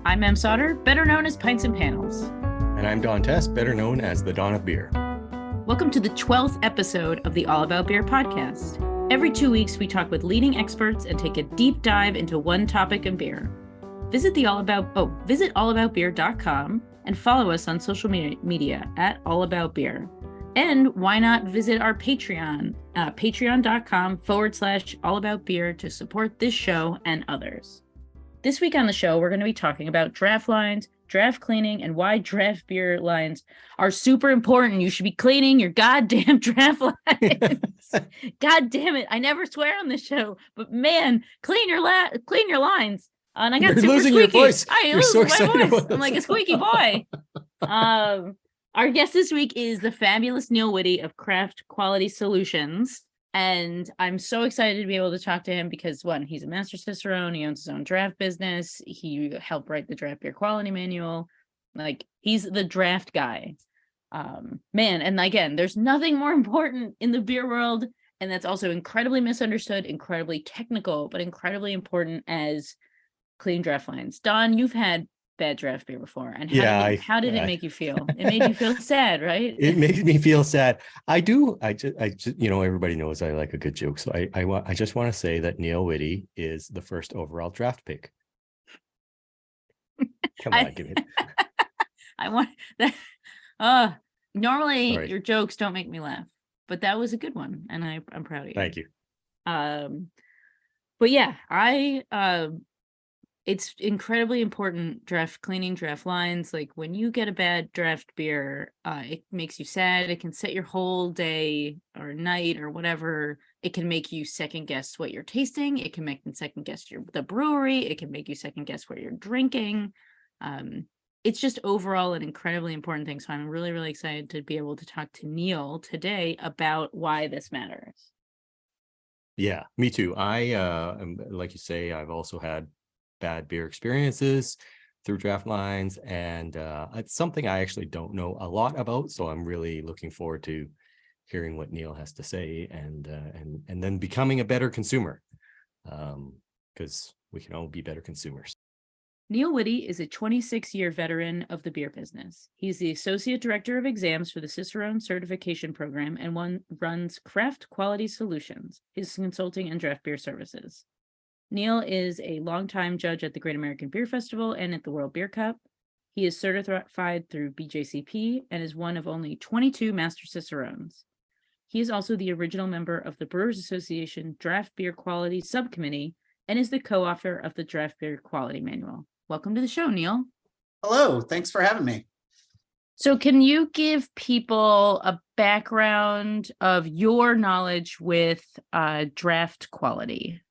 I'm Sauter, better known as Pints and Panels. And I'm Don Tse, better known as the Don of Beer. Welcome to the 12th episode of the All About Beer podcast. Every 2 weeks, we talk with leading experts and take a deep dive into one topic in beer. Visit allaboutbeer.com and follow us on social media at allaboutbeer. And why not visit our Patreon, patreon.com/allaboutbeer to support this show and others. This week on the show, we're going to be talking about draft lines, draft cleaning, and why draft beer lines are super important. You should be cleaning your goddamn draft lines. God damn it. I never swear on this show, but man, clean your lines. And I got You're super losing squeaky. Your voice. I lose my voice. I'm like a squeaky boy. Our guest this week is the fabulous Neil Witte of Craft Quality Solutions. And I'm so excited to be able to talk to him because, one, he's a master cicerone. He owns his own draft business. He helped write the draft beer quality manual. Like, he's the draft guy. Man, and again, there's nothing more important in the beer world, and that's also incredibly misunderstood, incredibly technical, but incredibly important as clean draft lines. Don, you've had bad draft beer before, and how did it make you feel? It made you feel sad, right? It made me feel sad. I just everybody knows I like a good joke, so I just want to say that Neil Witte is the first overall draft pick. Come on, give it. I want that. Normally your jokes don't make me laugh, but that was a good one, and I'm proud of you. Thank you. But yeah, it's incredibly important, draft cleaning, draft lines. Like, when you get a bad draft beer, it makes you sad. It can set your whole day or night or whatever. It can make you second guess what you're tasting. It can make you second guess the brewery. It can make you second guess what you're drinking. It's just overall an incredibly important thing. So I'm really, really excited to be able to talk to Neil today about why this matters. Yeah, me too. Like you say, I've also had bad beer experiences through draft lines, and it's something I actually don't know a lot about, so I'm really looking forward to hearing what Neil has to say and then becoming a better consumer, because we can all be better consumers. Neil Witte is a 26-year veteran of the beer business. He's the Associate Director of Exams for the Cicerone Certification Program and runs Craft Quality Solutions, his consulting and draft beer services. Neil is a longtime judge at the Great American Beer Festival and at the World Beer Cup. He is certified through BJCP and is one of only 22 Master Cicerones. He is also the original member of the Brewers Association Draft Beer Quality Subcommittee and is the co-author of the Draft Beer Quality Manual. Welcome to the show, Neil. Hello, thanks for having me. So can you give people a background of your knowledge with draft quality?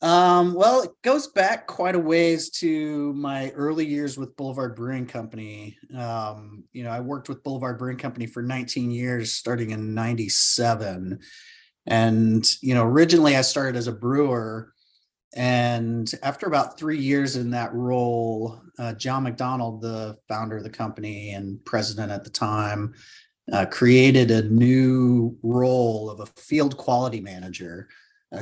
Well, it goes back quite a ways to my early years with Boulevard Brewing Company. I worked with Boulevard Brewing Company for 19 years, starting in 97. And, originally I started as a brewer. And after about 3 years in that role, John McDonald, the founder of the company and president at the time, created a new role of a field quality manager.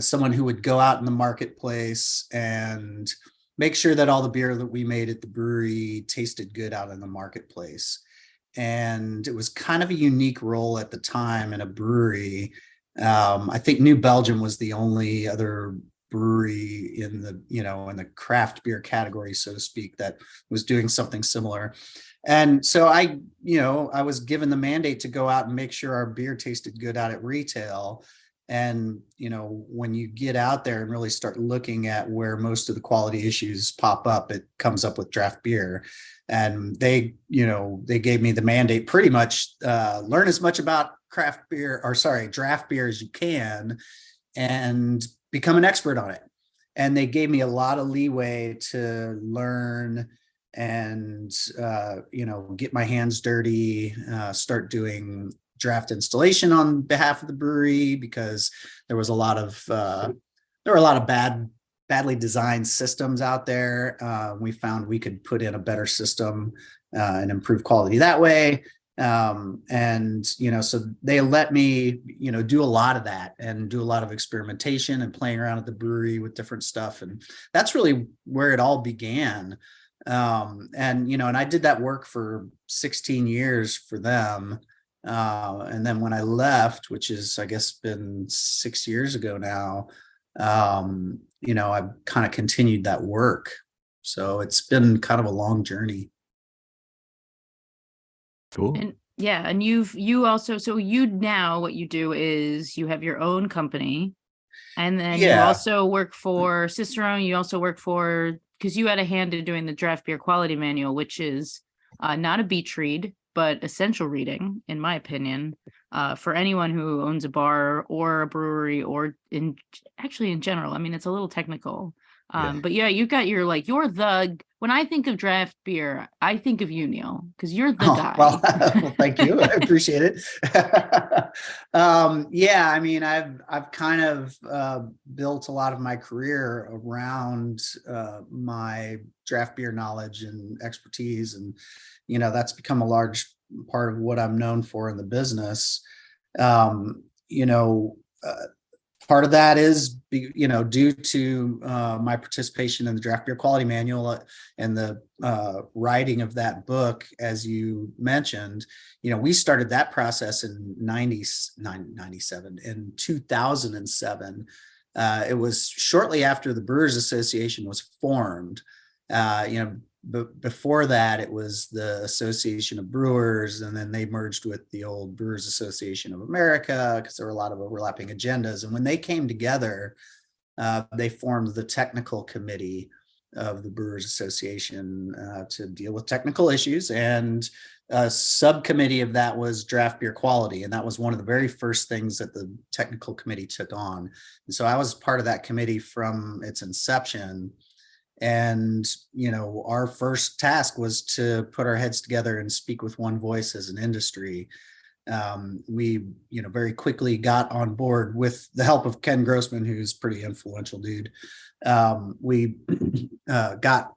Someone who would go out in the marketplace and make sure that all the beer that we made at the brewery tasted good out in the marketplace. And it was kind of a unique role at the time in a brewery. I think New Belgium was the only other brewery in the craft beer category, so to speak, that was doing something similar. And so I was given the mandate to go out and make sure our beer tasted good out at retail. And, when you get out there and really start looking at where most of the quality issues pop up, it comes up with draft beer. And they gave me the mandate pretty much learn as much about draft beer as you can and become an expert on it. And they gave me a lot of leeway to learn and, get my hands dirty, start doing draft installation on behalf of the brewery, because there were a lot of badly designed systems out there. We found we could put in a better system and improve quality that way. So they let me, do a lot of that and do a lot of experimentation and playing around at the brewery with different stuff. And that's really where it all began. And, and I did that work for 16 years for them. And then when I left, which is, I guess, been 6 years ago now, I've kind of continued that work. So it's been kind of a long journey. Cool. And yeah, and you also, so you now what you do is you have your own company, and then you Yeah. also work for Cicerone. You also work for, because you had a hand in doing the draft beer quality manual, which is not a beach read, but essential reading, in my opinion, for anyone who owns a bar or a brewery, or in general. I mean, it's a little technical. Yeah. But yeah, you got your, like, you're the, when I think of draft beer, I think of you, Neil, because you're the guy. Well, thank you. I appreciate it. Yeah, I mean, I've kind of built a lot of my career around my draft beer knowledge and expertise, and that's become a large part of what I'm known for in the business. Um, you know, Part of that is, due to my participation in the draft beer quality manual and the writing of that book, as you mentioned. We started that process in 97, in 2007. It was shortly after the Brewers Association was formed. But before that, it was the Association of Brewers, and then they merged with the old Brewers Association of America because there were a lot of overlapping agendas. And when they came together, they formed the technical committee of the Brewers Association to deal with technical issues. And a subcommittee of that was draft beer quality. And that was one of the very first things that the technical committee took on. And so I was part of that committee from its inception. And, our first task was to put our heads together and speak with one voice as an industry. We, very quickly got on board with the help of Ken Grossman, who's a pretty influential dude. We got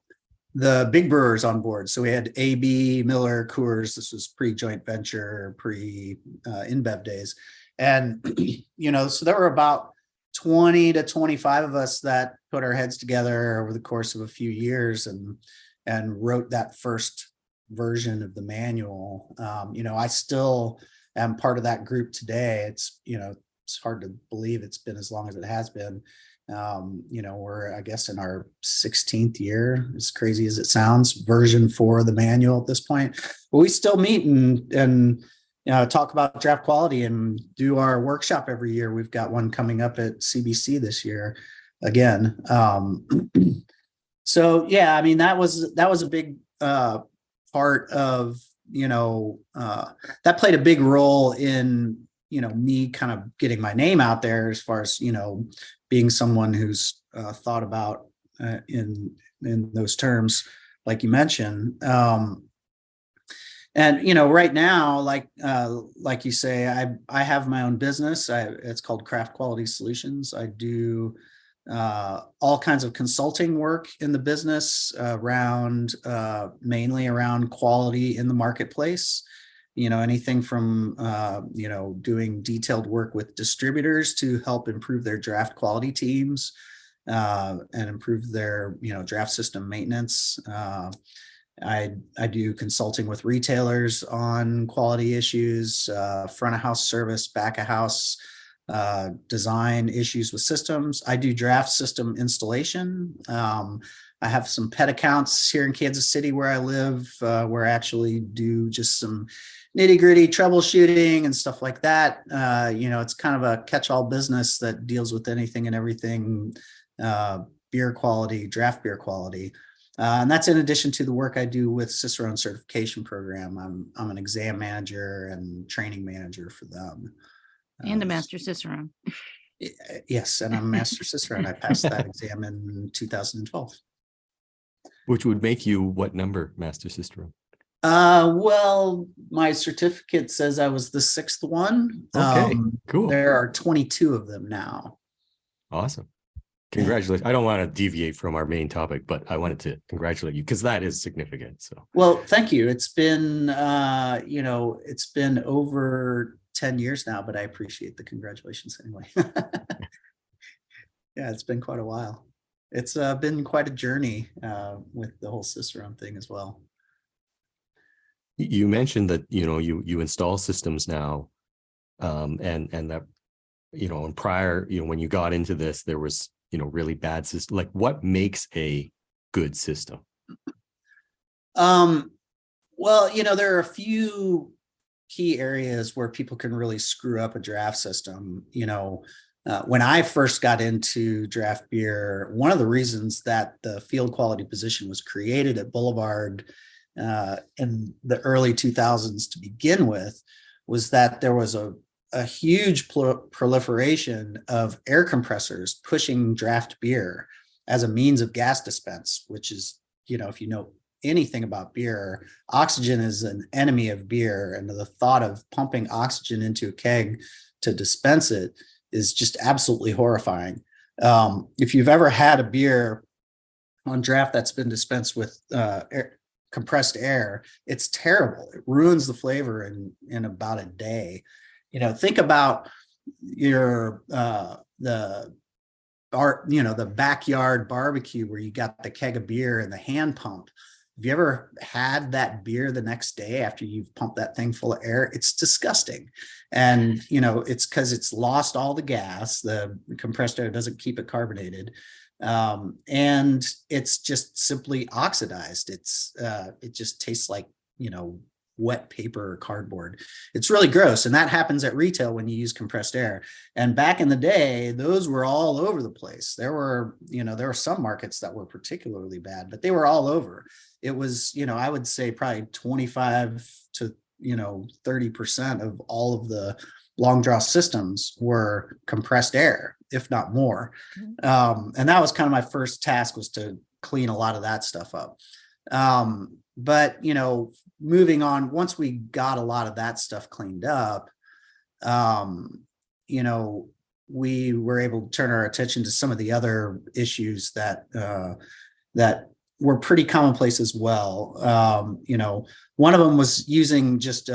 the big brewers on board. So we had AAB, Miller, Coors. This was pre-joint venture, pre-InBev days. And, so there were about 20 to 25 of us that put our heads together over the course of a few years and wrote that first version of the manual. I still am part of that group today. It's hard to believe it's been as long as it has been. We're, I guess, in our 16th year, as crazy as it sounds, version 4 of the manual at this point. But we still meet and talk about draft quality and do our workshop every year. We've got one coming up at CBC this year again. So yeah, I mean, that was a big part of, that played a big role in, me kind of getting my name out there as far as, being someone who's thought about in those terms, like you mentioned. And right now, like you say, I have my own business. It's called Craft Quality Solutions. I do all kinds of consulting work in the business around mainly around quality in the marketplace. Anything from doing detailed work with distributors to help improve their draft quality teams and improve their draft system maintenance. I do consulting with retailers on quality issues, front of house service, back of house design issues with systems. I do draft system installation. I have some pet accounts here in Kansas City where I live, where I actually do just some nitty gritty troubleshooting and stuff like that. It's kind of a catch-all business that deals with anything and everything, beer quality, draft beer quality. And that's in addition to the work I do with Cicerone certification program. I'm an exam manager and training manager for them. And a master Cicerone. Yes, and I'm a master Cicerone. I passed that exam in 2012. Which would make you what number, master Cicerone? Well, my certificate says I was the 6th one. Okay, cool. There are 22 of them now. Awesome. Congratulations. I don't want to deviate from our main topic, but I wanted to congratulate you because that is significant. So, well, thank you. It's been, it's been over 10 years now, but I appreciate the congratulations anyway. Yeah, it's been quite a while. it's been quite a journey with the whole Cicerone thing as well. You mentioned that, you install systems now, and that, and prior, when you got into this, there was, really bad system. Like, what makes a good system? Well, there are a few key areas where people can really screw up a draft system. When I first got into draft beer, one of the reasons that the field quality position was created at Boulevard in the early 2000s to begin with was that there was a huge proliferation of air compressors pushing draft beer as a means of gas dispense, which is, if you know anything about beer, oxygen is an enemy of beer. And the thought of pumping oxygen into a keg to dispense it is just absolutely horrifying. If you've ever had a beer on draft that's been dispensed with compressed air, it's terrible. It ruins the flavor in about a day. Think about your the backyard barbecue where you got the keg of beer and the hand pump. Have you ever had that beer the next day after you've pumped that thing full of air? It's disgusting. And, it's because it's lost all the gas. The compressed air doesn't keep it carbonated. And it's just simply oxidized. It just tastes like, wet paper or cardboard. It's really gross. And that happens at retail when you use compressed air. And back in the day, those were all over the place. There were some markets that were particularly bad, but they were all over. It was, I would say probably 25 to, 30% of all of the long draw systems were compressed air, if not more. And that was kind of my first task, was to clean a lot of that stuff up. But, moving on, once we got a lot of that stuff cleaned up, we were able to turn our attention to some of the other issues that were pretty commonplace as well. One of them was using just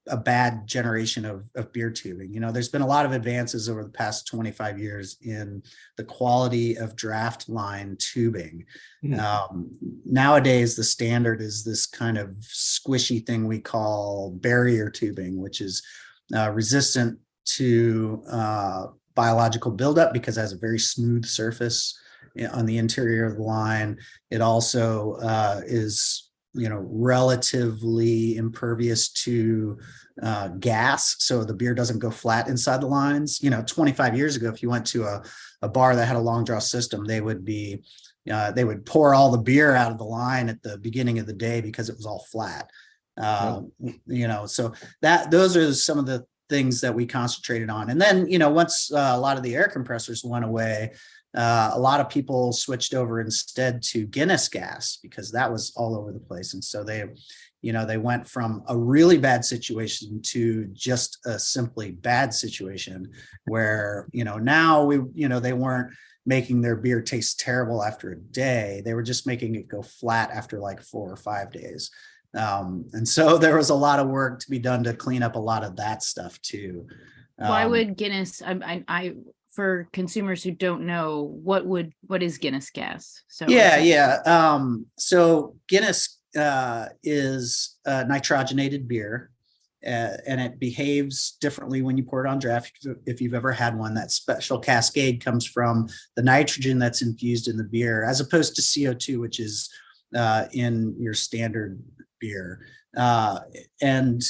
a bad generation of beer tubing. There's been a lot of advances over the past 25 years in the quality of draft line tubing. Nowadays, the standard is this kind of squishy thing we call barrier tubing, which is resistant to biological buildup because it has a very smooth surface on the interior of the line. It also is relatively impervious to gas, so the beer doesn't go flat inside the lines. 25 years ago, if you went to a bar that had a long draw system, they would pour all the beer out of the line at the beginning of the day because it was all flat. So those are some of the things that we concentrated on. And then, once a lot of the air compressors went away, a lot of people switched over instead to Guinness gas because that was all over the place. And so they went from a really bad situation to just a simply bad situation where, now they weren't making their beer taste terrible after a day. They were just making it go flat after like 4 or 5 days. And so there was a lot of work to be done to clean up a lot of that stuff too. Why would Guinness, for consumers who don't know, what is Guinness gas? So so Guinness is nitrogenated beer, and it behaves differently when you pour it on draft. If you've ever had one, that special cascade comes from the nitrogen that's infused in the beer, as opposed to CO2, which is in your standard beer. And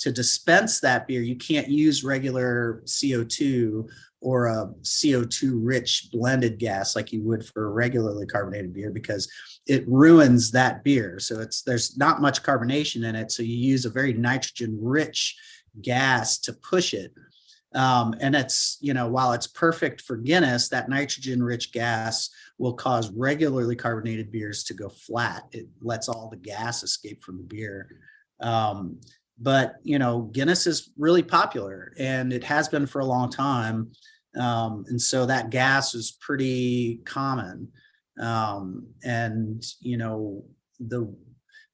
to dispense that beer, you can't use regular CO2 or a CO2 rich blended gas like you would for a regularly carbonated beer, because it ruins that beer. So there's not much carbonation in it. So you use a very nitrogen rich gas to push it. And it's, while it's perfect for Guinness, that nitrogen rich gas will cause regularly carbonated beers to go flat. It lets all the gas escape from the beer. But Guinness is really popular, and it has been for a long time. And so that gas is pretty common. And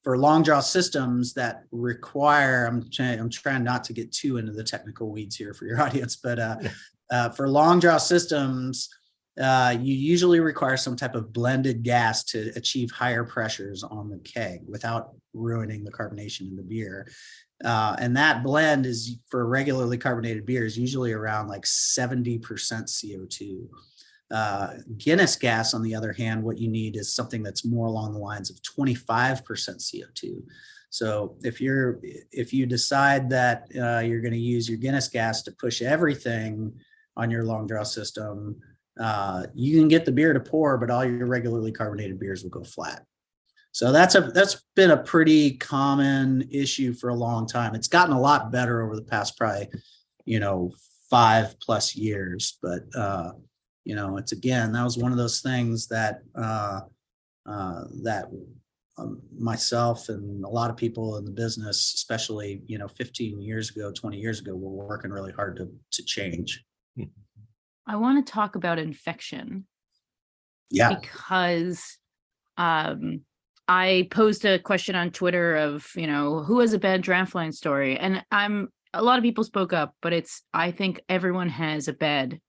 for long draw systems that require, I'm trying not to get too into the technical weeds here for your audience, but for long draw systems you usually require some type of blended gas to achieve higher pressures on the keg without ruining the carbonation in the beer. And that blend is for regularly carbonated beer is usually around like 70% CO2. Guinness gas, on the other hand, what you need is something that's more along the lines of 25% CO2. So if you decide that you're going to use your Guinness gas to push everything on your long draw system, you can get the beer to pour, but all your regularly carbonated beers will go flat. So that's been a pretty common issue for a long time. It's gotten a lot better over the past probably 5+ years, but it's again, that was one of those things that myself and a lot of people in the business, especially 15 years ago, 20 years ago, were working really hard to change. I want to talk about infection. Yeah. Because I posed a question on Twitter of, who has a bad draft line story? And a lot of people spoke up, but I think everyone has a bad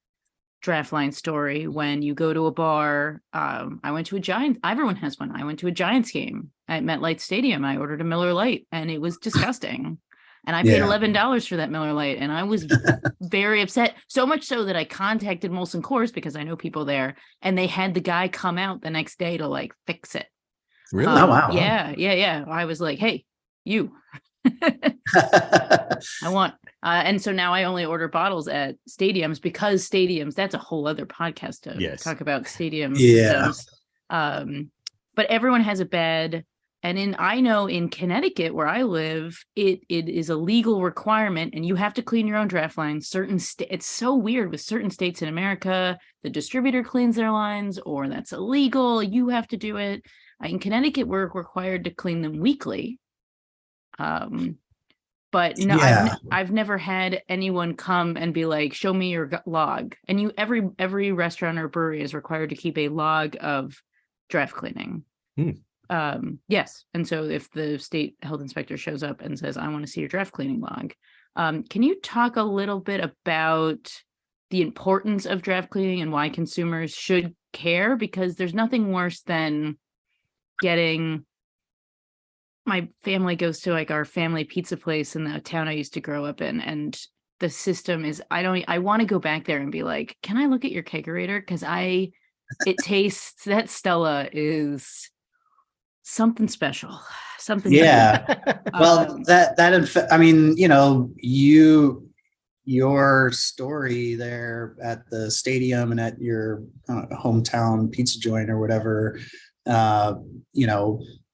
draft line story. When you go to a bar, I went to a Giants, everyone has one. I went to a Giants game at MetLife Stadium. I ordered a Miller Lite and it was disgusting. And I paid $11 for that Miller Lite, and I was very upset. So much so that I contacted Molson Coors because I know people there, and they had the guy come out the next day to like fix it. Really? Oh, wow. Yeah. I was like, hey, you. I want. And so now I only order bottles at stadiums, because stadiums, that's a whole other podcast to talk about stadium systems. But everyone has a bed. And I know in Connecticut, where I live, it is a legal requirement, and you have to clean your own draft lines. It's so weird with certain states in America, the distributor cleans their lines, or that's illegal. You have to do it. In Connecticut, we're required to clean them weekly. But no, I've never had anyone come and be like, show me your log. And every restaurant or brewery is required to keep a log of draft cleaning. Yes. And so if the state health inspector shows up and says, I want to see your draft cleaning log, can you talk a little bit about the importance of draft cleaning and why consumers should care? Because there's nothing worse than my family goes to like our family pizza place in the town I used to grow up in, and the system is, I want to go back there and be like, can I look at your kegerator? Because it tastes, that Stella is something special, something. Well, your story there at the stadium and at your hometown pizza joint or whatever,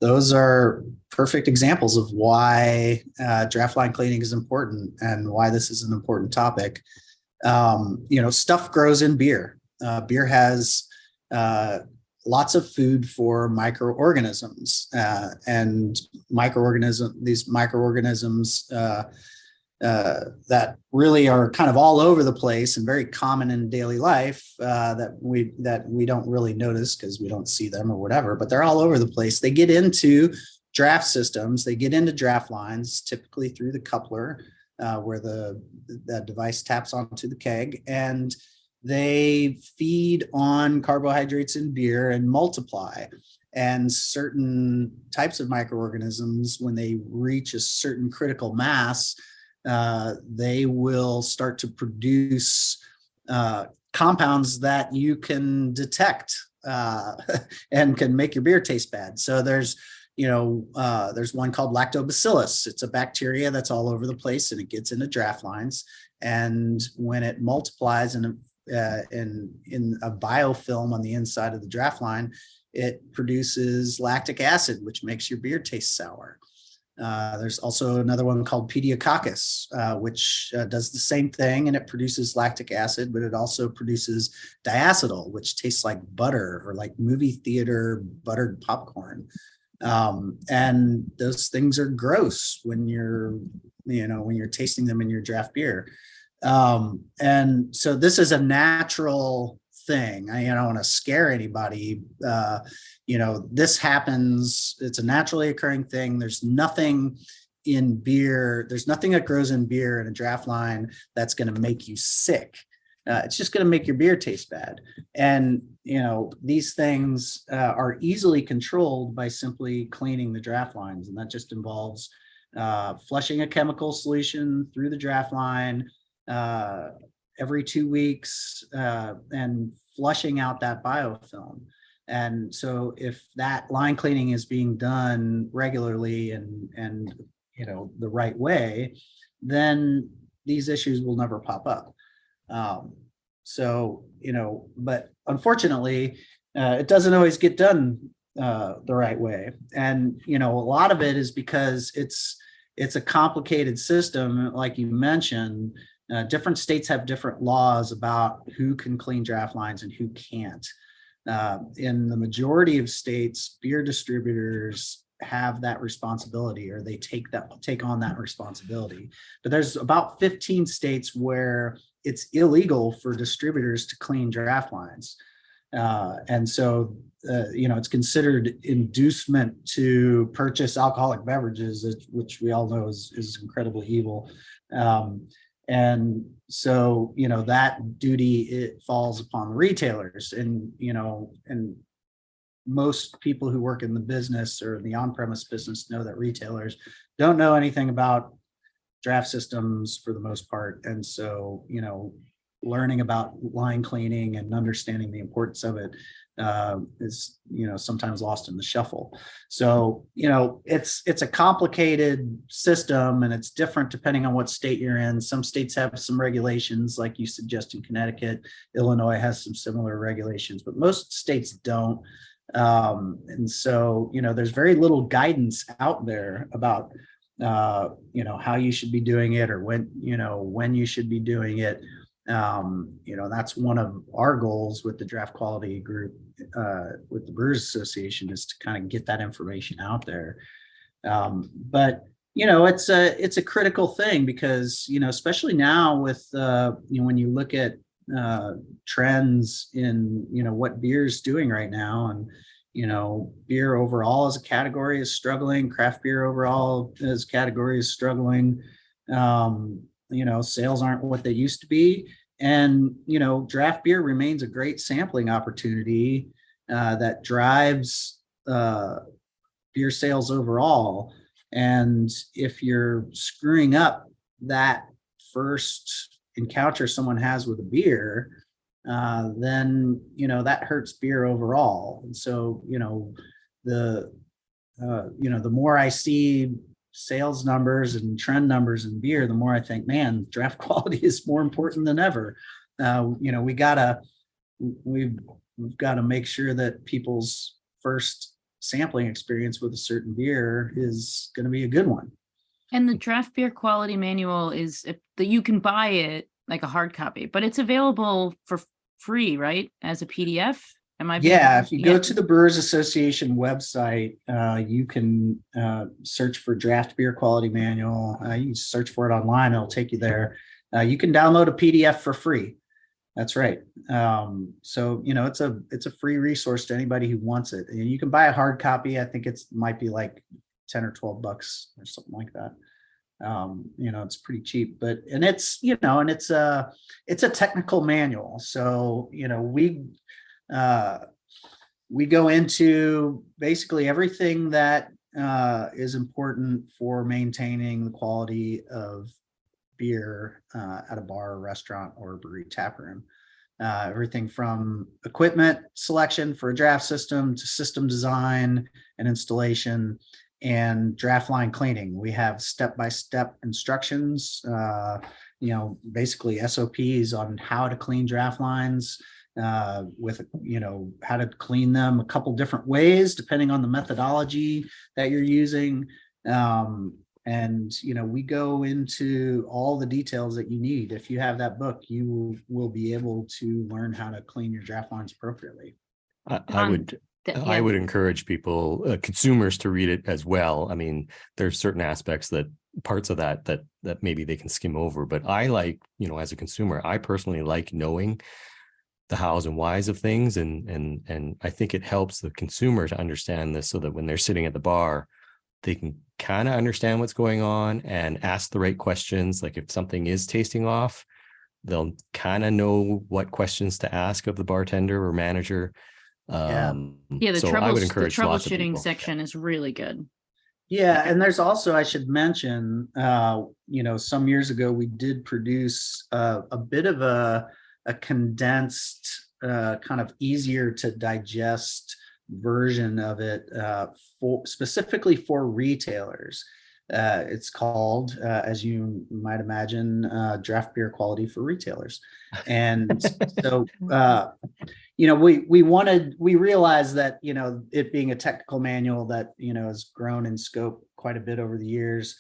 those are perfect examples of why draft line cleaning is important and why this is an important topic. Stuff grows in beer. Beer has lots of food for microorganisms, and these microorganisms that really are kind of all over the place and very common in daily life, that we don't really notice because we don't see them or whatever, but they're all over the place. They get into draft systems, they get into draft lines, typically through the coupler, where the device taps onto the keg, and they feed on carbohydrates in beer and multiply. And certain types of microorganisms, when they reach a certain critical mass, they will start to produce compounds that you can detect and can make your beer taste bad. So there's one called lactobacillus. It's a bacteria that's all over the place, and it gets into draft lines. And when it multiplies in a biofilm on the inside of the draft line, it produces lactic acid, which makes your beer taste sour. There's also another one called pediococcus, which does the same thing, and it produces lactic acid, but it also produces diacetyl, which tastes like butter or like movie theater buttered popcorn. And those things are gross when you're tasting them in your draft beer. And so this is a natural thing. I don't want to scare anybody. This happens. It's a naturally occurring thing. There's nothing in beer. There's nothing that grows in beer in a draft line that's going to make you sick. it's just going to make your beer taste bad. And, these things are easily controlled by simply cleaning the draft lines. And that just involves flushing a chemical solution through the draft line every 2 weeks and flushing out that biofilm. And so if that line cleaning is being done regularly and the right way, then these issues will never pop up. But unfortunately, it doesn't always get done the right way. And, a lot of it is because it's a complicated system. Like you mentioned, different states have different laws about who can clean draft lines and who can't. In the majority of states, beer distributors have that responsibility, or they take on that responsibility. But there's about 15 states where it's illegal for distributors to clean draft lines. And so, it's considered inducement to purchase alcoholic beverages, which we all know is incredibly evil. And so, that duty, it falls upon the retailers, and most people who work in the business or the on-premise business know that retailers don't know anything about draft systems for the most part. And so, learning about line cleaning and understanding the importance of it is, sometimes lost in the shuffle. So, it's a complicated system, and it's different depending on what state you're in. Some states have some regulations, like you suggest in Connecticut. Illinois has some similar regulations, but most states don't. And so, there's very little guidance out there about, how you should be doing it, or when you should be doing it. That's one of our goals with the draft quality group, with the Brewers Association, is to kind of get that information out there. But it's a critical thing, because, especially now with, when you look at trends in, what beer is doing right now, and, beer overall as a category is struggling. Craft beer overall as a category is struggling. Sales aren't what they used to be. And, draft beer remains a great sampling opportunity that drives beer sales overall. And if you're screwing up that first encounter someone has with a beer, then, that hurts beer overall. And so, the more I see sales numbers and trend numbers in beer, the more I think, man, draft quality is more important than ever. We've got to make sure that people's first sampling experience with a certain beer is going to be a good one. And the draft beer quality manual is that you can buy it like a hard copy, but it's available for free, right? As a PDF. If you go to the Brewers Association website, you can search for draft beer quality manual. You can search for it online. It'll take you there. You can download a PDF for free. That's right. So, it's a free resource to anybody who wants it. And you can buy a hard copy. I think might be like $10 or $12 or something like that. It's pretty cheap, and it's a technical manual. So, we go into basically everything that is important for maintaining the quality of beer at a bar, or restaurant, or brewery tap room. Everything from equipment selection for a draft system to system design and installation, and draft line cleaning. We have step-by-step instructions, basically SOPs on how to clean draft lines, with how to clean them a couple different ways depending on the methodology that you're using. And we go into all the details that you need. If you have that book, you will be able to learn how to clean your draft lines appropriately. I would encourage people, consumers, to read it as well. I mean, there's certain aspects parts of that maybe they can skim over, but I like, as a consumer, I personally like knowing the hows and whys of things. And I think it helps the consumer to understand this, so that when they're sitting at the bar, they can kind of understand what's going on and ask the right questions. Like if something is tasting off, they'll kind of know what questions to ask of the bartender or manager. Yeah, So I would encourage lots of troubleshooting people. section is really good. Yeah, and there's also, I should mention, some years ago we did produce a bit of a condensed, kind of easier to digest version of it specifically for retailers. It's called, as you might imagine, Draft Beer Quality for Retailers. And so we realized that, it being a technical manual that, has grown in scope quite a bit over the years.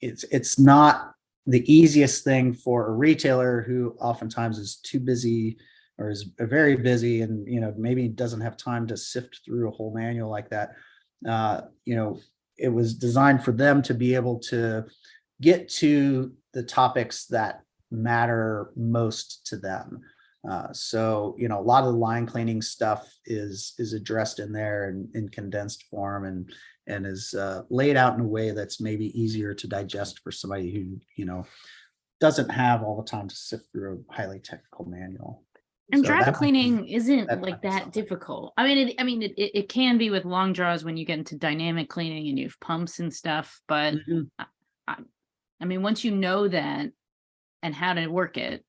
It's not the easiest thing for a retailer who oftentimes is too busy or is very busy and, maybe doesn't have time to sift through a whole manual like that. It was designed for them to be able to get to the topics that matter most to them. So, a lot of the line cleaning stuff is addressed in there in condensed form and is laid out in a way that's maybe easier to digest for somebody who, doesn't have all the time to sift through a highly technical manual. And So draft cleaning isn't that like might be that something. difficult. It can be with long draws when you get into dynamic cleaning and you have pumps and stuff. But Mhm. once you know that and how to work it,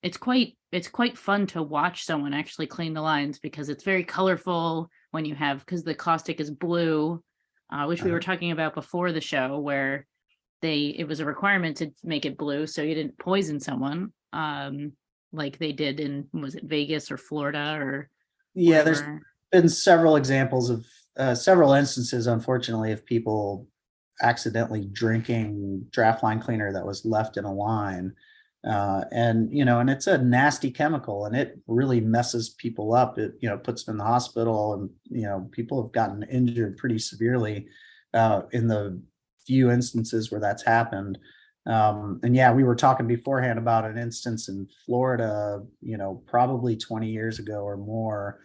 it's quite fun to watch someone actually clean the lines because it's very colorful when you have, because the caustic is blue, which we were talking about before the show, where it was a requirement to make it blue so you didn't poison someone. Like they did in, was it Vegas or Florida or Yeah, there's wherever? been several examples of several instances, unfortunately, of people accidentally drinking draft line cleaner that was left in a line. And it's a nasty chemical and it really messes people up. It, puts them in the hospital and, people have gotten injured pretty severely in the few instances where that's happened. And yeah, we were talking beforehand about an instance in Florida, probably 20 years ago or more,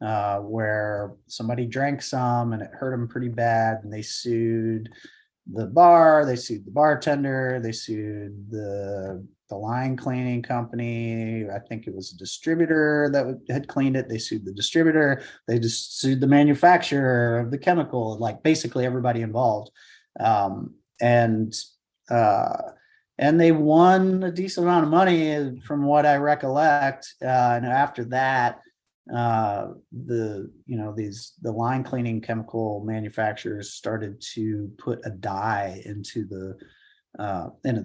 where somebody drank some and it hurt them pretty bad. And they sued the bar, they sued the bartender, they sued the line cleaning company. I think it was a distributor that had cleaned it. They sued the distributor. They just sued the manufacturer of the chemical, like basically everybody involved. And they won a decent amount of money from what I recollect. And after that, the line cleaning chemical manufacturers started to put a dye into the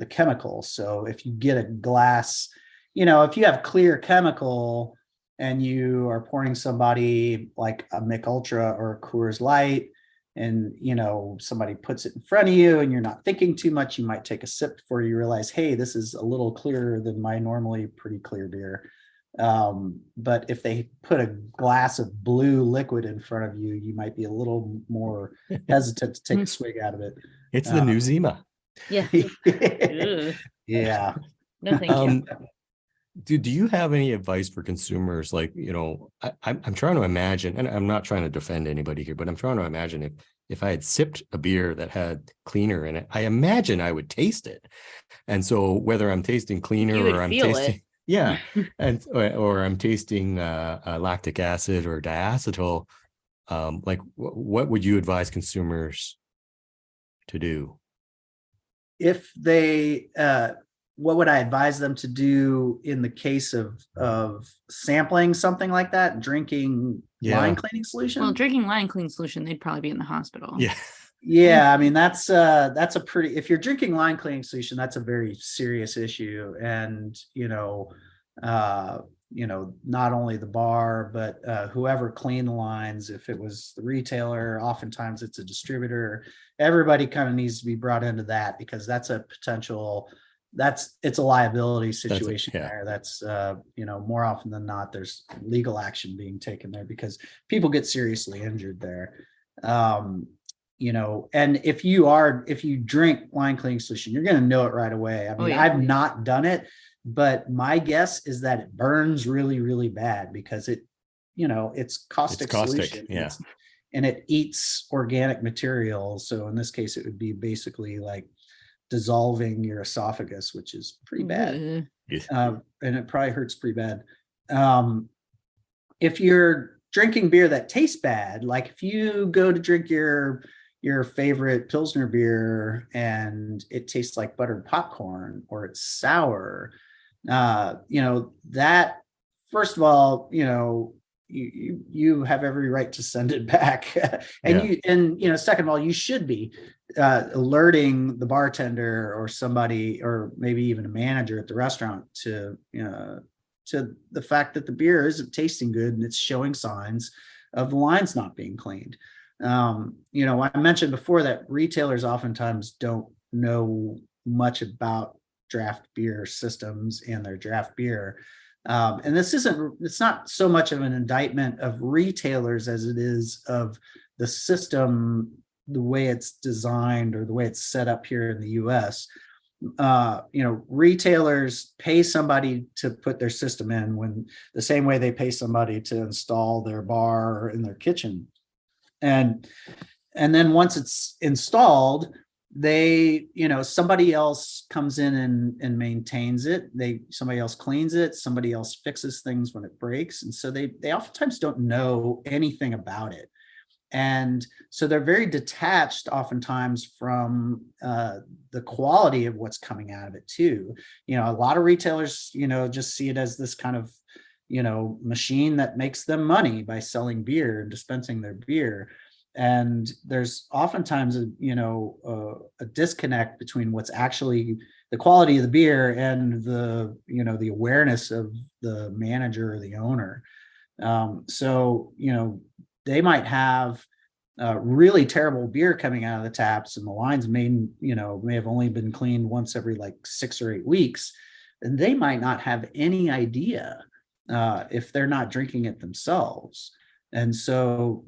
chemical. So if you get a glass, if you have clear chemical and you are pouring somebody like a Mick Ultra or a Coors Light, and somebody puts it in front of you and you're not thinking too much, you might take a sip before you realize, hey, this is a little clearer than my normally pretty clear beer. But if they put a glass of blue liquid in front of you, you might be a little more hesitant to take a swig out of it. It's the new Zima. Yeah. Yeah. No, thank you. Do you have any advice for consumers? Like, I'm trying to imagine, and I'm not trying to defend anybody here, but I'm trying to imagine if I had sipped a beer that had cleaner in it, I imagine I would taste it. And so whether I'm tasting cleaner or I'm tasting, and or I'm tasting lactic acid or diacetyl, like what would you advise consumers to do? If they what would I advise them to do in the case of sampling something like that, drinking line cleaning solution? Well, drinking line cleaning solution, they'd probably be in the hospital. Yeah, I mean that's a pretty, if you're drinking line cleaning solution, that's a very serious issue. And not only the bar, but whoever cleaned the lines, if it was the retailer, oftentimes it's a distributor, everybody kind of needs to be brought into that, because that's a potential, it's a liability situation there. That's more often than not, there's legal action being taken there because people get seriously injured there. And if you drink line cleaning solution, you're going to know it right away. I mean, I've not done it, but my guess is that it burns really, really bad because it's caustic solution. And it eats organic material. So in this case, it would be basically like dissolving your esophagus, which is pretty bad. And it probably hurts pretty bad. If you're drinking beer that tastes bad, like if you go to drink your favorite Pilsner beer and it tastes like buttered popcorn, or it's sour, that, first of all, you have every right to send it back. And second of all, you should be alerting the bartender or somebody, or maybe even a manager at the restaurant, to the fact that the beer isn't tasting good and it's showing signs of the lines not being cleaned. I mentioned before that retailers oftentimes don't know much about draft beer systems and their draft beer. And it's not so much of an indictment of retailers as it is of the system, the way it's designed or the way it's set up here in the US. Retailers pay somebody to put their system in when the same way they pay somebody to install their bar in their kitchen. And then once it's installed, somebody else comes in and maintains it. Somebody else cleans it. Somebody else fixes things when it breaks. And so they oftentimes don't know anything about it. And so they're very detached oftentimes from the quality of what's coming out of it too. A lot of retailers, just see it as this kind of, machine that makes them money by selling beer and dispensing their beer. And there's oftentimes a disconnect between what's actually the quality of the beer and the awareness of the manager or the owner. They might have really terrible beer coming out of the taps, and the lines may have only been cleaned once every like 6 or 8 weeks, and they might not have any idea if they're not drinking it themselves. And so,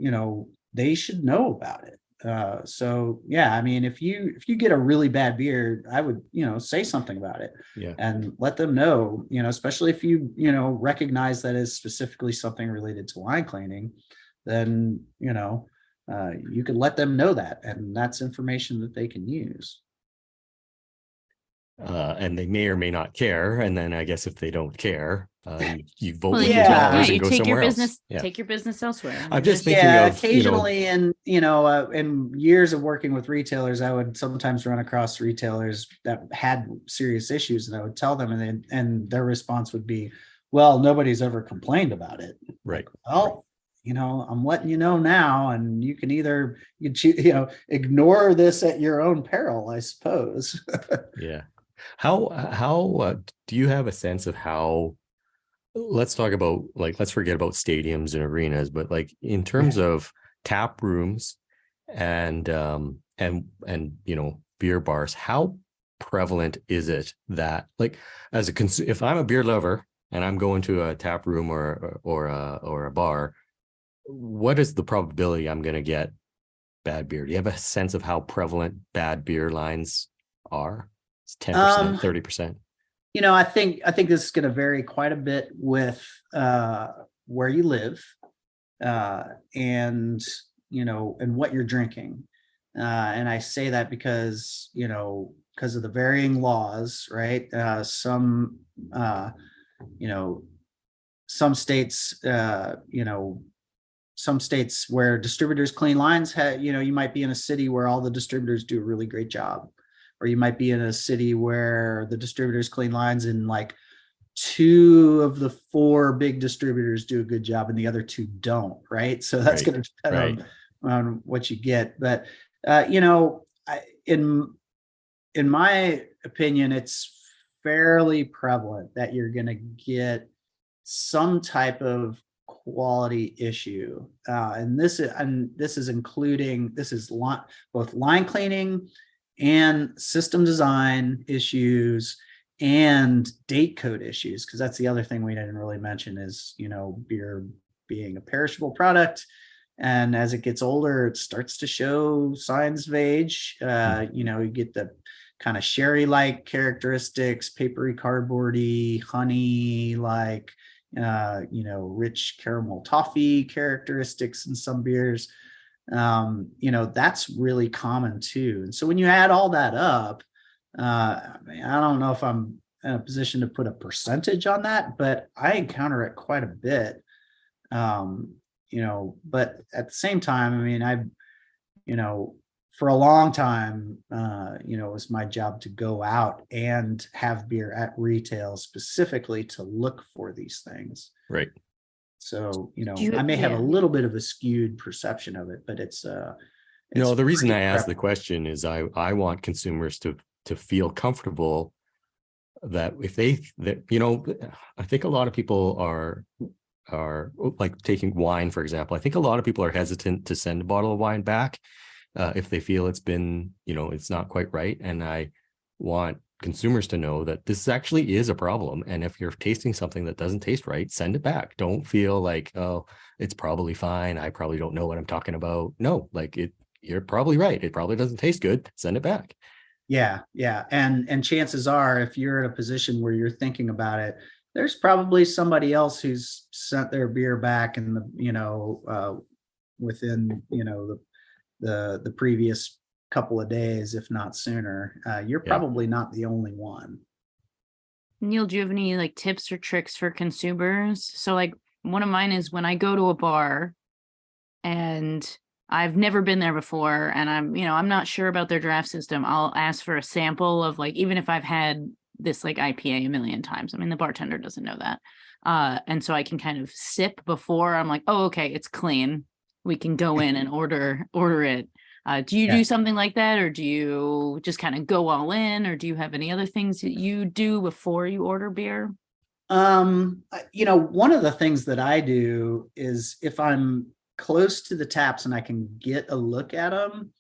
they should know about it. If you get a really bad beer, I would, say something about it, and let them know, especially if you recognize that is specifically something related to line cleaning, then, you could let them know that, and that's information that they can use. And they may or may not care. And then I guess if they don't care, you vote with you your dollars and you go take your somewhere else. business, take your business elsewhere. I'm just thinking of occasionally, in years of working with retailers, I would sometimes run across retailers that had serious issues, and I would tell them, and their response would be, "Well, nobody's ever complained about it." Right. Well, I'm letting you know now, and you can either ignore this at your own peril, I suppose. Yeah. How do you have a sense of how? Let's talk about, let's forget about stadiums and arenas, but in terms of tap rooms and beer bars, how prevalent is it that if I'm a beer lover and I'm going to a tap room or a bar, what is the probability I'm going to get bad beer? Do you have a sense of how prevalent bad beer lines are? It's 10%, 30%. I think this is going to vary quite a bit with where you live, and what you're drinking. And I say that because of the varying laws, right? Some states, some states where distributors clean lines, you might be in a city where all the distributors do a really great job. Or you might be in a city where the distributors clean lines and 2 of the 4 big distributors do a good job and the other 2 don't, right? So that's going to depend on what you get. But, in my opinion, it's fairly prevalent that you're going to get some type of quality issue. And this is both line cleaning and system design issues and date code issues, because that's the other thing we didn't really mention is, beer being a perishable product. And as it gets older, it starts to show signs of age. You get the kind of sherry-like characteristics, papery, cardboardy, honey, rich caramel toffee characteristics in some beers. That's really common too. And so when you add all that up, I mean, I don't know if I'm in a position to put a percentage on that, but I encounter it quite a bit. Um, but at the same time, I mean, you know, for a long time, it was my job to go out and have beer at retail specifically to look for these things. Right. So, Do I you, may have a yeah. little bit of a skewed perception of it, but it's No, the reason pretty I asked the prevalent. question is I want consumers to feel comfortable that if I think a lot of people are like taking wine, for example. I think a lot of people are hesitant to send a bottle of wine back if they feel it's been, it's not quite right. And I want consumers to know that this actually is a problem. And if you're tasting something that doesn't taste right, send it back. Don't feel like, oh, it's probably fine. I probably don't know what I'm talking about. No, like you're probably right. It probably doesn't taste good. Send it back. Yeah, yeah. And chances are, if you're in a position where you're thinking about it, there's probably somebody else who's sent their beer back in within, the previous couple of days, if not sooner. You're Yeah. probably not the only one. Neil, do you have any like tips or tricks for consumers? So like one of mine is when I go to a bar and I've never been there before and I'm not sure about their draft system, I'll ask for a sample of like, even if I've had this like IPA a million times. I mean, the bartender doesn't know that. And so I can kind of sip before I'm like, oh, okay, it's clean. We can go in and order it. Do you Yeah. do something like that, or do you just kind of go all in, or do you have any other things that you do before you order beer? One of the things that I do is if I'm close to the taps and I can get a look at them,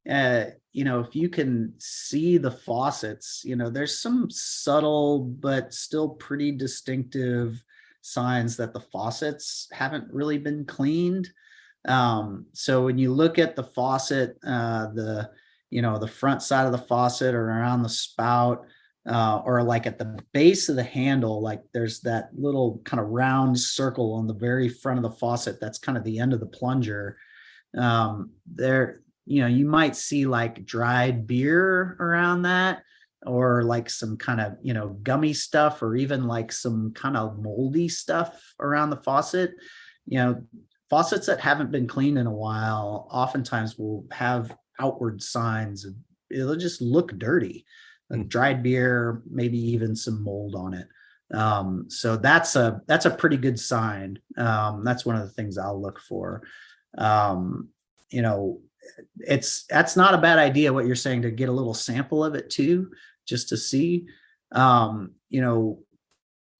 if you can see the faucets, there's some subtle but still pretty distinctive signs that the faucets haven't really been cleaned. So when you look at the faucet, the front side of the faucet or around the spout, or like at the base of the handle, like there's that little kind of round circle on the very front of the faucet. That's kind of the end of the plunger. There, you might see like dried beer around that, or like some kind of, gummy stuff, or even like some kind of moldy stuff around the faucet. Faucets that haven't been cleaned in a while oftentimes will have outward signs of, it'll just look dirty. Dried beer, maybe even some mold on it. So that's a pretty good sign. That's one of the things I'll look for. That's not a bad idea what you're saying, to get a little sample of it too, just to see.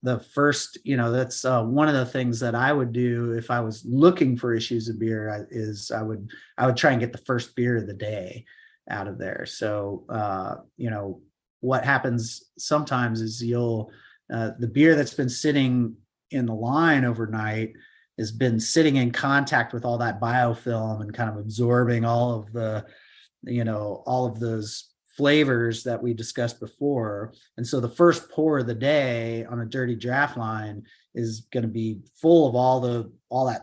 The first, that's one of the things that I would do if I was looking for issues of beer, is I would try and get the first beer of the day out of there. So what happens sometimes is the beer that's been sitting in the line overnight has been sitting in contact with all that biofilm and kind of absorbing all of those flavors that we discussed before. And so the first pour of the day on a dirty draft line is going to be full of all that,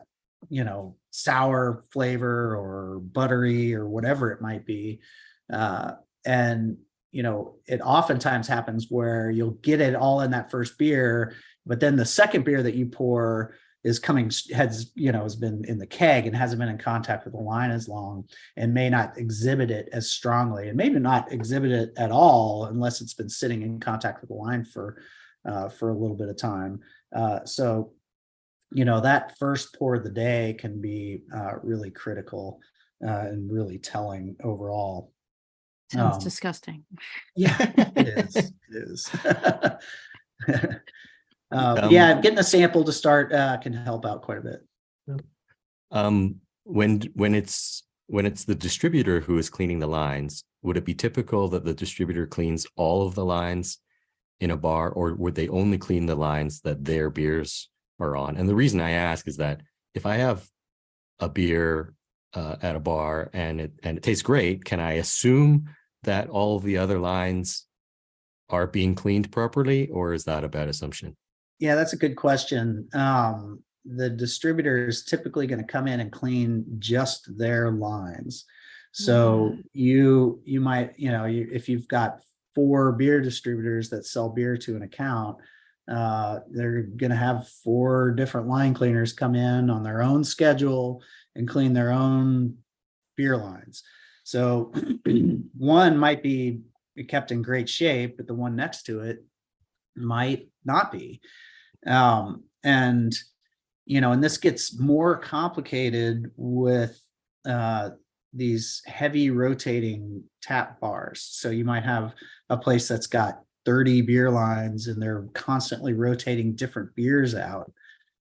sour flavor or buttery or whatever it might be. And it oftentimes happens where you'll get it all in that first beer, but then the second beer that you pour has been in the keg and hasn't been in contact with the line as long, and may not exhibit it as strongly, and maybe not exhibit it at all unless it's been sitting in contact with the line for a little bit of time. So that first pour of the day can be really critical and really telling overall. Sounds disgusting. Yeah, it is. It is. Yeah, getting a sample to start can help out quite a bit. When it's the distributor who is cleaning the lines, would it be typical that the distributor cleans all of the lines in a bar, or would they only clean the lines that their beers are on? And the reason I ask is that if I have a beer at a bar and it tastes great, can I assume that all of the other lines are being cleaned properly, or is that a bad assumption? Yeah, that's a good question. The distributor is typically going to come in and clean just their lines. So you might, if you've got 4 beer distributors that sell beer to an account, they're going to have 4 different line cleaners come in on their own schedule and clean their own beer lines. So one might be kept in great shape, but the one next to it might not be. And and this gets more complicated with these heavy rotating tap bars. So you might have a place that's got 30 beer lines and they're constantly rotating different beers out.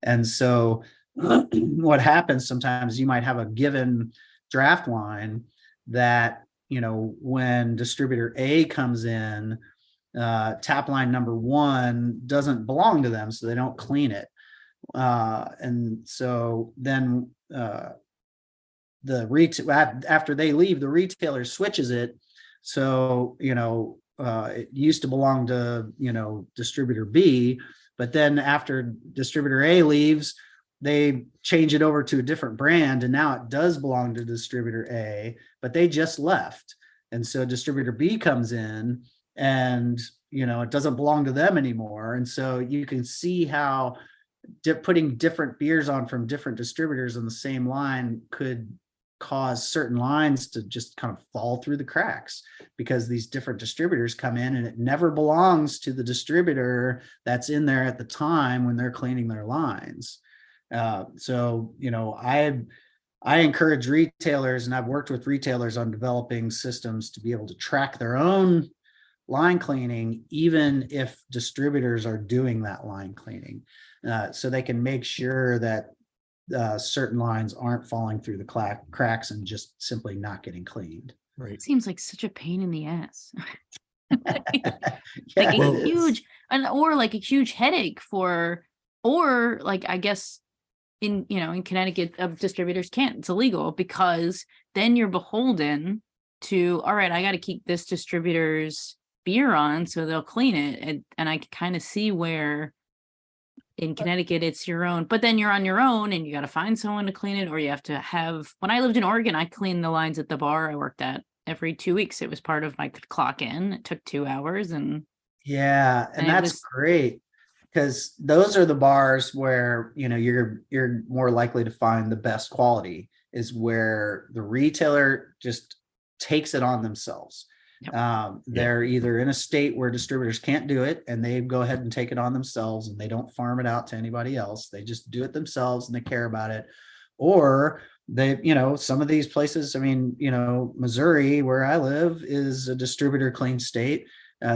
And so what happens sometimes, you might have a given draft line that, when distributor A comes in, tap line number 1 doesn't belong to them, so they don't clean it. And so then after they leave, the retailer switches it. So, it used to belong to, distributor B, but then after distributor A leaves, they change it over to a different brand, and now it does belong to distributor A, but they just left. And so distributor B comes in and, it doesn't belong to them anymore. And so you can see how putting different beers on from different distributors on the same line could cause certain lines to just kind of fall through the cracks, because these different distributors come in and it never belongs to the distributor that's in there at the time when they're cleaning their lines. So I encourage retailers, and I've worked with retailers on developing systems to be able to track their own line cleaning, even if distributors are doing that line cleaning, so they can make sure that certain lines aren't falling through the cracks and just simply not getting cleaned. Right. It seems like such a pain in the ass. Yeah, a huge, or like a huge headache or like, I guess in Connecticut, distributors can't, it's illegal, because then you're beholden to, all right, I got to keep this distributor's beer on so they'll clean it. And I kind of see where in Connecticut it's your own, but then you're on your own and you got to find someone to clean it, or you have to have, when I lived in Oregon, I cleaned the lines at the bar I worked at every 2 weeks. It was part of my clock in. It took 2 hours. And that's great, because those are the bars where you're more likely to find the best quality, is where the retailer just takes it on themselves. Yep. They're either in a state where distributors can't do it and they go ahead and take it on themselves and they don't farm it out to anybody else. They just do it themselves and they care about it. Or they, some of these places, Missouri, where I live, is a distributor clean state.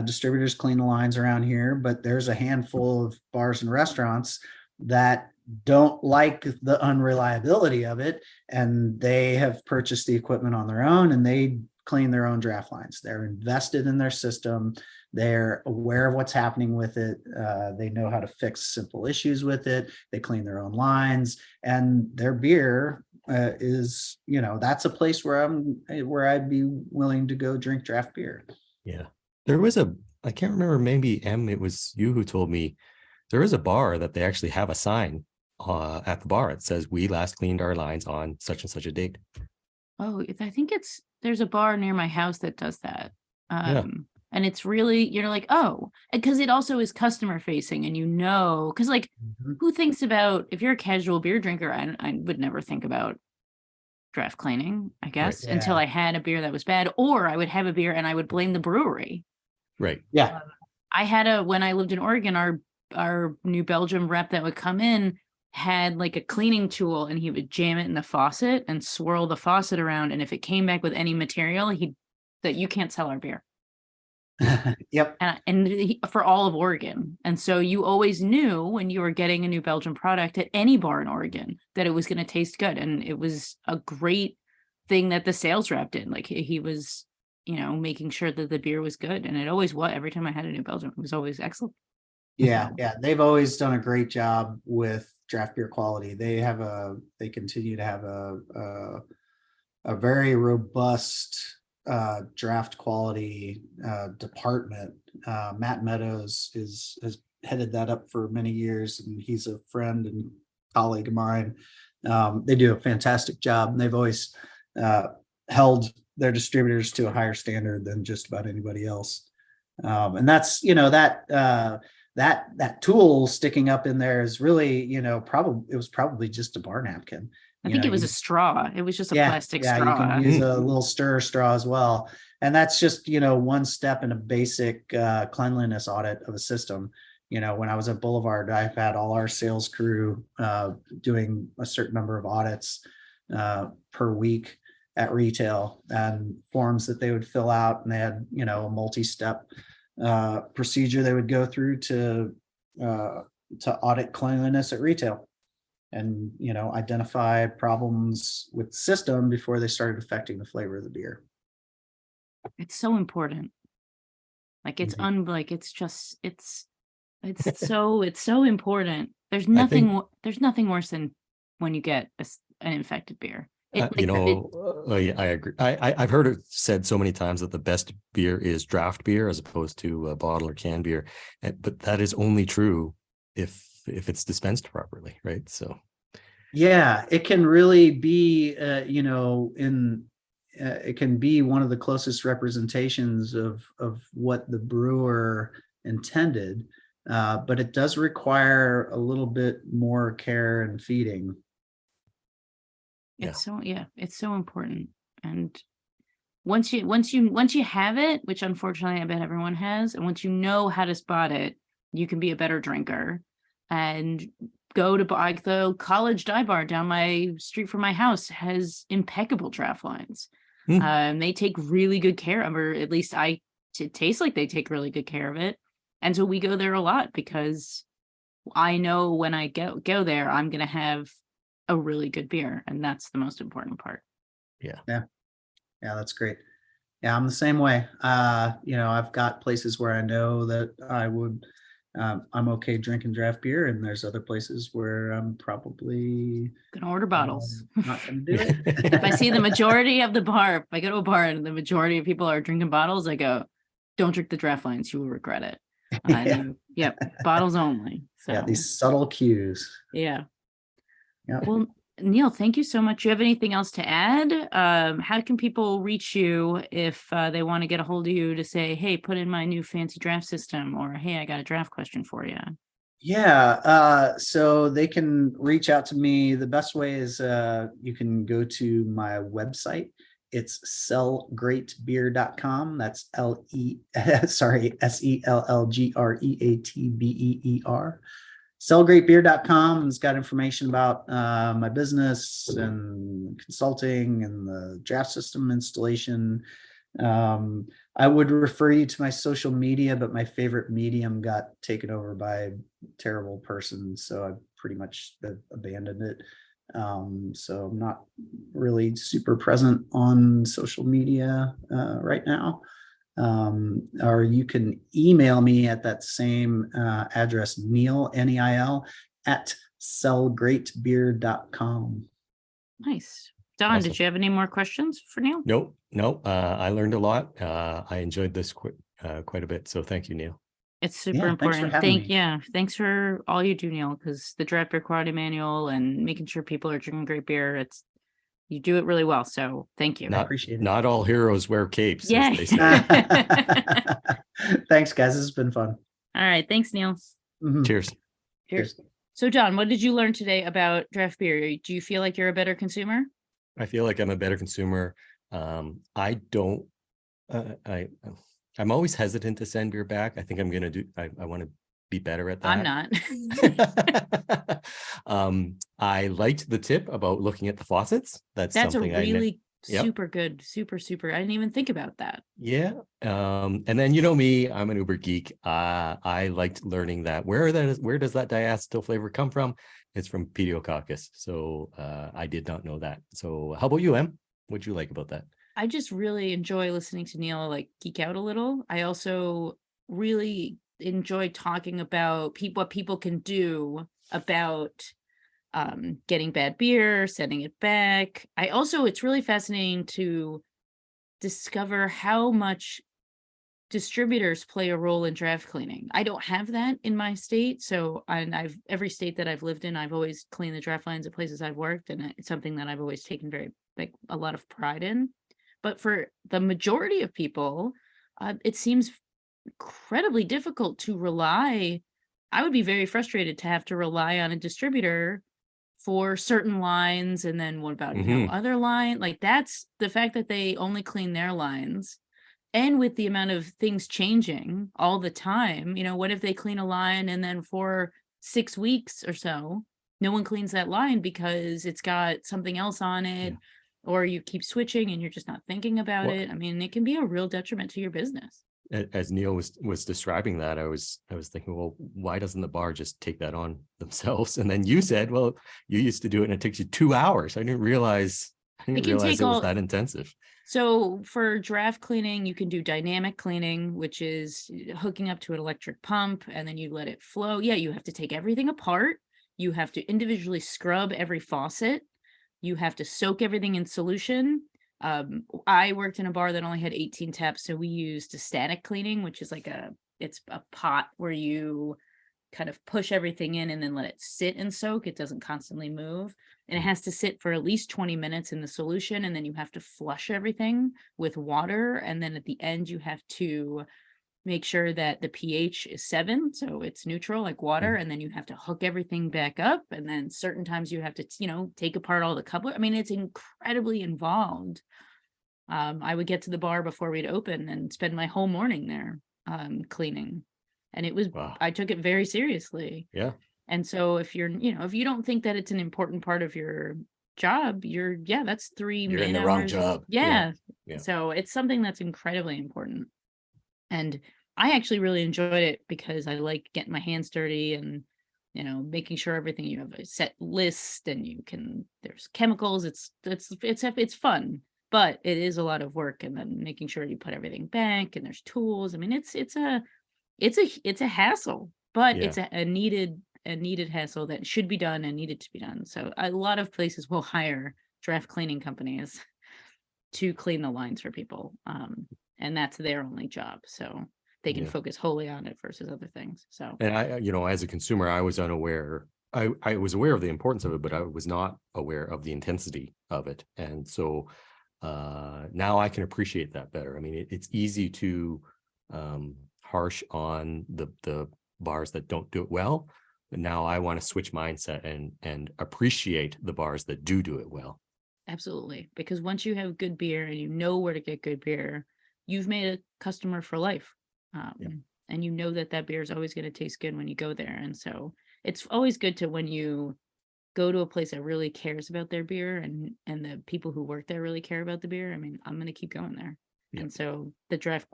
Distributors clean the lines around here, but there's a handful of bars and restaurants that don't like the unreliability of it, and they have purchased the equipment on their own and they clean their own draft lines. They're invested in their system. They're aware of what's happening with it. They know how to fix simple issues with it. They clean their own lines, and their beer is, that's a place where I'd be willing to go drink draft beer. Yeah. There was I can't remember, maybe it was you who told me, there is a bar that they actually have a sign at the bar. It says, "We last cleaned our lines on such and such a date." Oh, I think there's a bar near my house that does that. Yeah. And it's really, you're like, oh, because it also is customer facing, and because like, who thinks about, if you're a casual beer drinker, I would never think about draft cleaning, I guess, until I had a beer that was bad, or I would have a beer and I would blame the brewery. Right. Yeah. I had when I lived in Oregon, our New Belgium rep that would come in had like a cleaning tool, and he would jam it in the faucet and swirl the faucet around. And if it came back with any material, that you can't sell our beer. Yep. And for all of Oregon. And so you always knew when you were getting a New Belgium product at any bar in Oregon that it was going to taste good. And it was a great thing that the sales rep did. Like he was, making sure that the beer was good. And it always was. Every time I had a New Belgium, it was always excellent. Yeah. Yeah. They've always done a great job with draft beer quality. They continue to have a very robust draft quality department. Matt Meadows has headed that up for many years, and he's a friend and colleague of mine. They do a fantastic job, and they've always held their distributors to a higher standard than just about anybody else. And that's, that tool sticking up in there is really, it was probably just a bar napkin. I think it was a straw. It was just a Yeah, plastic yeah, straw. you can use a little stir straw as well. And that's just, one step in a basic cleanliness audit of a system. When I was at Boulevard, I had all our sales crew doing a certain number of audits per week at retail, and forms that they would fill out, and they had, a multi-step procedure they would go through to audit cleanliness at retail, and identify problems with the system before they started affecting the flavor of the beer. It's so important. Like it's it's so important. There's nothing worse than when you get an infected beer. I agree. I've heard it said so many times that the best beer is draft beer as opposed to a bottle or can beer, but that is only true if it's dispensed properly, right? So yeah, it can really be it can be one of the closest representations of what the brewer intended, but it does require a little bit more care and feeding. It's so important. And once you have it, which unfortunately I bet everyone has, and once you know how to spot it, you can be a better drinker. And go to the college dive bar down my street from my house has impeccable draft lines. They take really good care of, or at least it tastes like they take really good care of it. And so we go there a lot because I know when I go there, I'm going to have a really good beer. And that's the most important part. Yeah, that's great. Yeah, I'm the same way. I've got places where I know that I'm okay drinking draft beer, and there's other places where I'm probably gonna order bottles. Not gonna do it. If I see the majority of the bar, if I go to a bar and the majority of people are drinking bottles, I go, don't drink the draft lines, you will regret it. Bottles only. So yeah, these subtle cues. Yeah. Yeah. Well, Neil, thank you so much. Do you have anything else to add? How can people reach you if they want to get a hold of you to say, hey, put in my new fancy draft system, or hey, I got a draft question for you? Yeah, so they can reach out to me. The best way is you can go to my website. It's sellgreatbeer.com. That's SELLGREATBEER. Sellgreatbeer.com. It's got information about my business and consulting and the draft system installation. I would refer you to my social media, but my favorite medium got taken over by a terrible person, so I pretty much abandoned it. So I'm not really super present on social media right now. Or you can email me at that same address, Neil, Neil, at sellgreatbeer.com. Nice. Don, Awesome. Did you have any more questions for Neil? Nope. I learned a lot. I enjoyed this quite a bit. So thank you, Neil. It's super important. Thanks for all you do, Neil, because the Draft Beer Quality Manual and making sure people are drinking great beer, you do it really well. So thank you. I appreciate it. Not all heroes wear capes. Yeah. Thanks, guys. This has been fun. All right. Thanks, Neil. Mm-hmm. Cheers. So, Don, what did you learn today about draft beer? Do you feel like you're a better consumer? I feel like I'm a better consumer. I'm always hesitant to send beer back. I think I'm going to I want to be better at that. I'm not. I liked the tip about looking at the faucets. That's something really super good. Super. I didn't even think about that. Yeah. And then, me, I'm an Uber geek. I liked learning that where does that diacetyl flavor come from? It's from Pediococcus. So I did not know that. So how about you, Em? What'd you like about that? I just really enjoy listening to Neil geek out a little. I also really enjoy talking about what people can do about getting bad beer, sending it back. It's really fascinating to discover how much distributors play a role in draft cleaning. I don't have that in my state. Every state that I've lived in, I've always cleaned the draft lines at places I've worked. And it's something that I've always taken a lot of pride in. But for the majority of people, it seems incredibly difficult to rely. I would be very frustrated to have to rely on a distributor for certain lines, and then what about, other line? Like, that's the fact that they only clean their lines. And with the amount of things changing all the time, what if they clean a line and then for 6 weeks or so, no one cleans that line because it's got something else on it, or you keep switching and you're just not thinking about it. I mean, it can be a real detriment to your business. As Neil was describing that, I was thinking, well, why doesn't the bar just take that on themselves? And then you said, well, you used to do it and it takes you 2 hours. I didn't realize it was that intensive. So for draft cleaning, you can do dynamic cleaning, which is hooking up to an electric pump and then you let it flow. Yeah, you have to take everything apart. You have to individually scrub every faucet. You have to soak everything in solution. I worked in a bar that only had 18 taps, so we used a static cleaning, which is it's a pot where you kind of push everything in and then let it sit and soak. It doesn't constantly move, and it has to sit for at least 20 minutes in the solution, and then you have to flush everything with water, and then at the end you have to make sure that the pH is 7, so it's neutral like water, and then you have to hook everything back up, and then certain times you have to take apart all the coupler. I mean, it's incredibly involved. I would get to the bar before we'd open and spend my whole morning there cleaning, and it was I took it very seriously. And so if you're if you don't think that it's an important part of your job, that's 3 you're in the hours. wrong job. So it's something that's incredibly important. And I actually really enjoyed it because I like getting my hands dirty and, making sure everything, you have a set list and there's chemicals. It's fun, but it is a lot of work. And then making sure you put everything back and there's tools. I mean, it's a hassle, but it's a needed hassle that should be done and needed to be done. So a lot of places will hire draft cleaning companies to clean the lines for people. And that's their only job. So they can focus wholly on it versus other things. So, and I, as a consumer, I was unaware. I was aware of the importance of it, but I was not aware of the intensity of it. And so now I can appreciate that better. I mean, it's easy to harsh on the bars that don't do it well. But now I want to switch mindset and appreciate the bars that do it well. Absolutely. Because once you have good beer and you know where to get good beer, you've made a customer for life. And you know that beer is always going to taste good when you go there. And so it's always good to, when you go to a place that really cares about their beer and the people who work there really care about the beer. I mean, I'm going to keep going there. And so the draft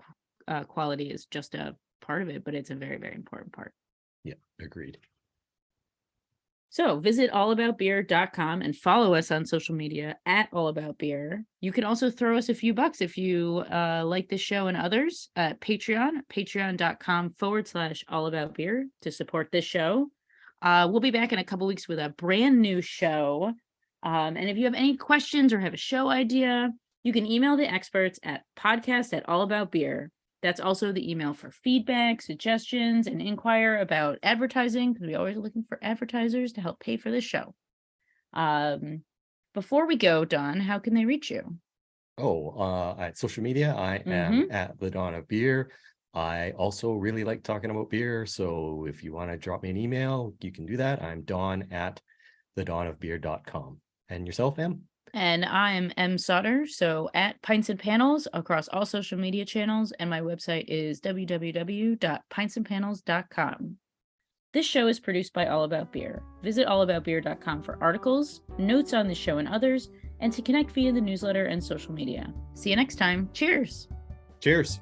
quality is just a part of it, but it's a very, very important part. Yeah, agreed. So visit allaboutbeer.com and follow us on social media at allaboutbeer. You can also throw us a few bucks if you like this show and others at patreon.com/allaboutbeer to support this show. We'll be back in a couple weeks with a brand new show. And if you have any questions or have a show idea, you can email the experts at podcast@allaboutbeer. That's also the email for feedback, suggestions, and inquire about advertising, because we always are looking for advertisers to help pay for this show. Before we go, Don, how can they reach you? At social media, I am at the Don of Beer. I also really like talking about beer. So if you want to drop me an email, you can do that. I'm don@thedonofbeer.com. And yourself, Em? And I'm M. Sauter, so at Pints and Panels across all social media channels, and my website is www.pintsandpanels.com. This show is produced by All About Beer. Visit allaboutbeer.com for articles, notes on the show and others, and to connect via the newsletter and social media. See you next time. Cheers! Cheers!